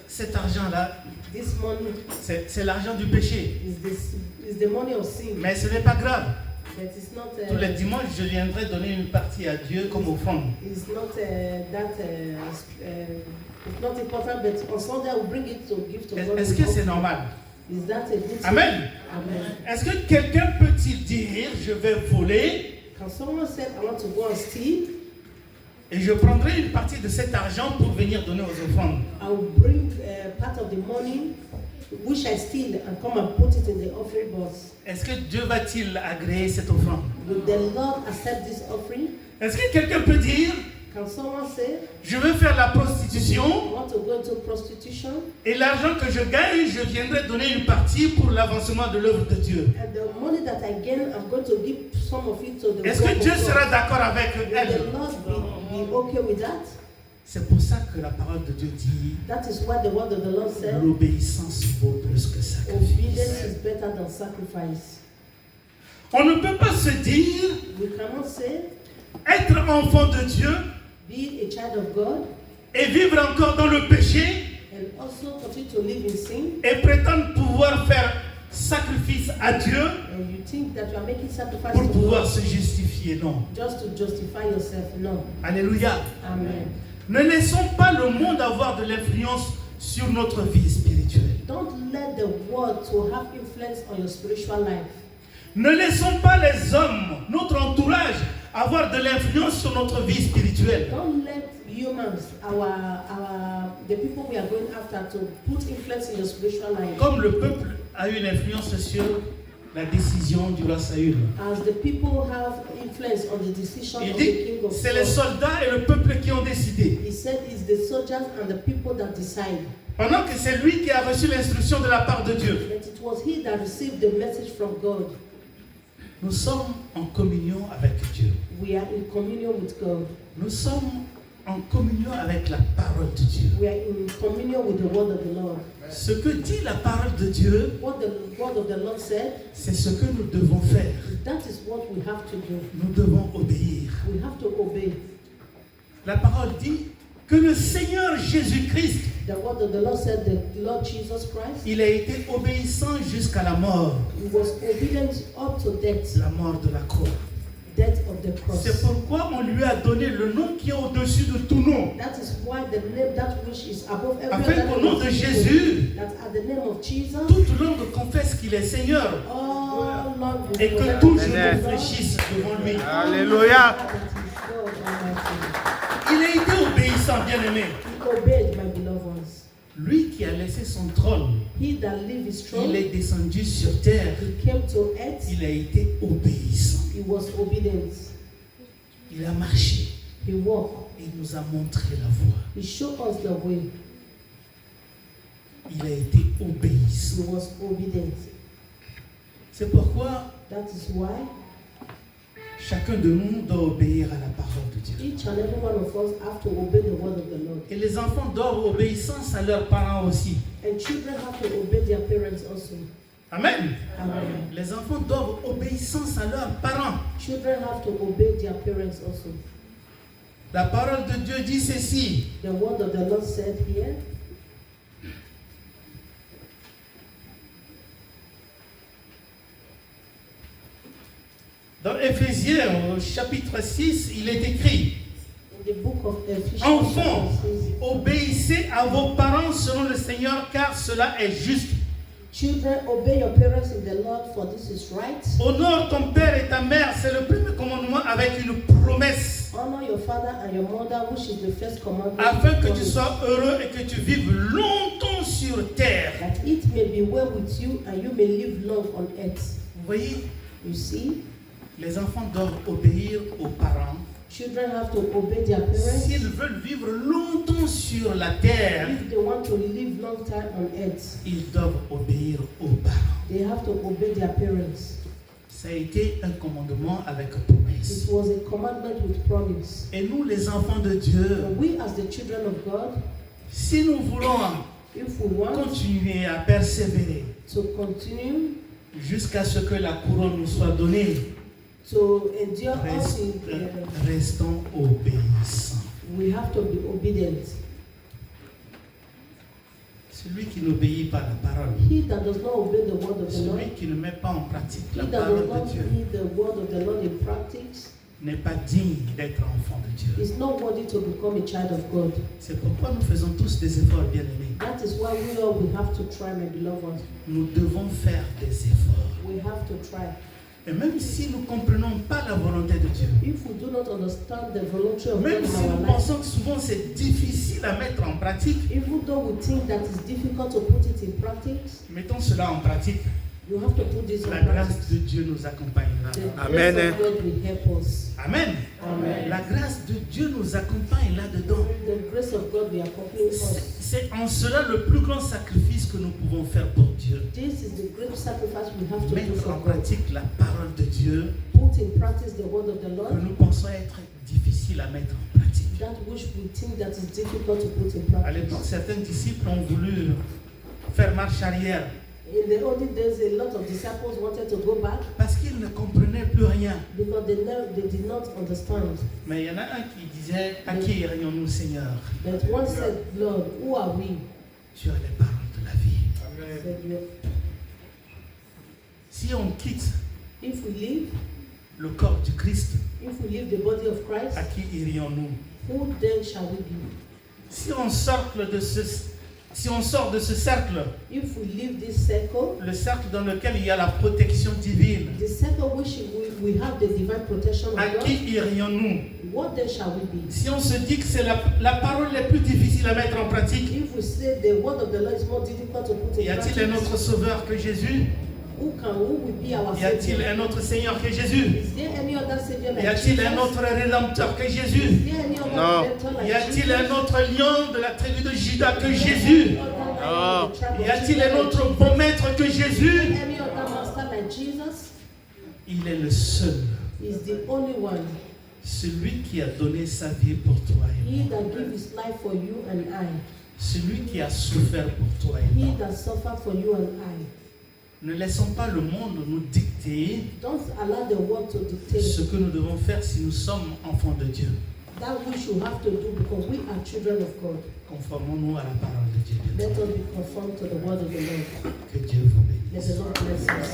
cet argent-là, this money c'est l'argent du péché. is the money of sin. Mais ce n'est pas grave. But it's not. Tous les dimanches, je viendrai donner une partie à Dieu comme offrande. It's not it's not important, but on Sunday I will bring it to give to God. Est-ce que c'est normal? Is that a good thing? Amen. Amen. Est-ce que quelqu'un peut-il dire, je vais voler Can someone say, I want to go and steal? et je prendrai une partie de cet argent pour venir donner aux offrandes? I will bring part of the money which I steal and come and put it in the offering box. Est-ce que Dieu va-t-il agréer cette offrande? Will the Lord accept this offering? Est-ce que quelqu'un peut dire, Can someone say, je veux faire la I prostitution want to go into prostitution et l'argent que je gagne, je viendrai donner une partie pour l'avancement de l'œuvre de Dieu? and the money that I gain, I'm going to give some of it to the Est-ce que work of Dieu God. sera d'accord avec Will elle? the Lord be okay with that? C'est pour ça que la parole de Dieu dit, That is what the word of the Lord said. l'obéissance vaut plus que Obedience sacrifice. is better than sacrifice. On ne peut pas se dire, We cannot say, être enfant de Dieu be a child of God et vivre encore dans le péché and also continue to live in sin, et prétendre pouvoir faire sacrifice à Dieu and you think that you are making sacrifice pour to pouvoir God se justifier. Non. just to justify yourself. No. Alléluia. Amen. Ne laissons pas le monde avoir de l'influence sur notre vie spirituelle. Don't let the world to have influence on your spiritual life. Ne laissons pas les hommes, notre entourage, avoir de l'influence sur notre vie spirituelle. Don't let humans, the people we are going after, to put influence in your spiritual life. Comme le peuple a eu l'influence sur la décision du roi Saül. As the people have influence on the decision Il of the dit, king of c'est les Saul. soldats et le peuple qui ont décidé. He said it's the soldiers and the people that decide. Pendant que c'est lui qui a reçu l'instruction de la part de Dieu. But it was he that received the message from God. Nous sommes en communion avec Dieu. We are in communion with God. Nous sommes en communion avec la parole de Dieu. We are in communion with the word of the Lord. Ce que dit la parole de Dieu, What the word of the Lord said, c'est ce que nous devons faire. that is what we have to do. Nous devons obéir. We have to obey. La parole dit que le Seigneur Jésus-Christ, The word of the Lord said, the Lord Jesus Christ, il a été obéissant jusqu'à la mort, he was obedient up to death, la mort de la croix. death of the cross. C'est pourquoi on lui a donné le nom qui est au-dessus de tout nom. That is why the name, that which is above every Afin other qu'au name, nom de Jésus, that at the name of Jesus, toute langue confesse qu'il est Seigneur all Lord will et que confess tout that genou he is Lord. fléchisse devant lui. Alléluia. That is God Almighty. Il a été obéissant, bien-aimé. He obeyed, my beloved ones. Lui qui a laissé son trône, He that lived his throne, il est descendu sur terre. he came to earth, Il a été obéissant. he was obedient. Il a marché He walked. et il nous a montré la voie. He showed us the way. Il a été obéissant. He was obedient. C'est pourquoi That is why chacun de nous doit obéir à la parole de Dieu. each and every one of us have to obey the word of the Lord. Et les enfants doivent obéissance à leurs parents aussi. And children have to obey their parents also. Amen. Amen. Les enfants doivent obéissance à leurs parents. Children have to obey their parents also. La parole de Dieu dit ceci. The word of the Lord said here, Dans Éphésiens, au chapitre 6, il est écrit: in the book of Ephesians, Enfants, it says, obéissez à vos parents selon le Seigneur, car cela est juste. children, obey your parents in the Lord, for this is right. Honore ton père et ta mère, c'est le premier commandement avec une promesse, Honor your father and your mother, which is the first commandment. afin que tu promise, sois heureux et que tu vives longtemps sur terre. that it may be well with you and you may live long on earth. Vous voyez, You see, les enfants doivent obéir aux parents. children have to obey their parents. S'ils veulent vivre longtemps sur la terre, If they want to live long time on earth, ils doivent obéir aux parents. they have to obey their parents. Ça a été un commandement avec promesse. It was a commandment with promise. Et nous, les enfants de Dieu, And we as the children of God, si nous voulons if we want continuer à persévérer to continue jusqu'à ce que la couronne nous soit donnée, to endure us restons obéissants. we have to be obedient. Celui qui n'obéit pas à la parole, He that does not obey the word of the Lord, celui qui ne met pas en pratique he la that parole does not de Dieu, heed the word of the Lord in practice, n'est pas digne d'être enfant de Dieu. is not worthy to become a child of God. C'est pourquoi nous faisons tous des efforts, bien-aimés. That is why we all we have to try, my beloved ones. Nous devons faire des efforts. We have to try. Et même si nous ne comprenons pas la volonté de Dieu, If we do not understand the volunteer of God même in si our nous life, pensons que souvent c'est difficile à mettre en pratique, even though we think that it's difficult to put it in practice, mettons cela en pratique. you have to put this La in grâce practice. de Dieu nous accompagnera. The Amen. grace of God will help us. Amen. Amen. La grâce de Dieu nous accompagne là-dedans. The grace of God will accompany us. C'est en cela le plus grand sacrifice que nous pouvons faire pour Dieu. This is the great sacrifice we have to do Mettre for en God. pratique la parole de Dieu Put in practice the word of the que Lord, nous pensons être difficile à mettre en pratique. that which we think that is difficult to put in À l'époque, practice. certains disciples ont voulu faire marche arrière In the olden days, a lot of disciples wanted to go back parce qu'ils ne comprenaient plus rien. because they did not understand. Mais il y en a un qui disait, à qui irions-nous, Seigneur? But one said, Lord, who are we? Tu as les paroles de la vie. He said, "You- Si on quitte if we leave, le corps du Christ, if we leave the body of Christ, à qui irions-nous? who then shall we be? Si on sort de ce cercle, If we leave this circle, le cercle dans lequel il y a la protection divine, the circle which we have the divine protection à of qui God, irions-nous? what then shall we be? Si on se dit que c'est la parole la plus difficile à mettre en pratique, If we say the word of the Lord is more difficult to put y in a-t-il un autre practice, sauveur que Jésus? who will be our Y a-t-il Savior? un autre Seigneur que Jésus? Is there any other Savior Y like a-t-il Jesus? un autre Rédempteur que Jésus? Is there any other No. Redemptor like Y a-t-il Jesus? un autre lion de la tribu de Juda que Jésus? No. Y a-t-il un autre bon maître que Jésus? Any other master like Jesus? Il est le seul, Is the only one. celui qui a donné sa vie pour toi et He moi, that gave his life for you and I. celui qui a souffert pour toi et He moi. that suffered for you and I. Ne laissons pas le monde nous dicter Don't allow the world to dictate ce que nous devons faire si nous sommes enfants de Dieu. that which you have to do because we are children of God. Conformons-nous à la parole de Dieu. Let us be conformed to the word of the Lord. Que Dieu vous bénisse. Let the Lord bless us.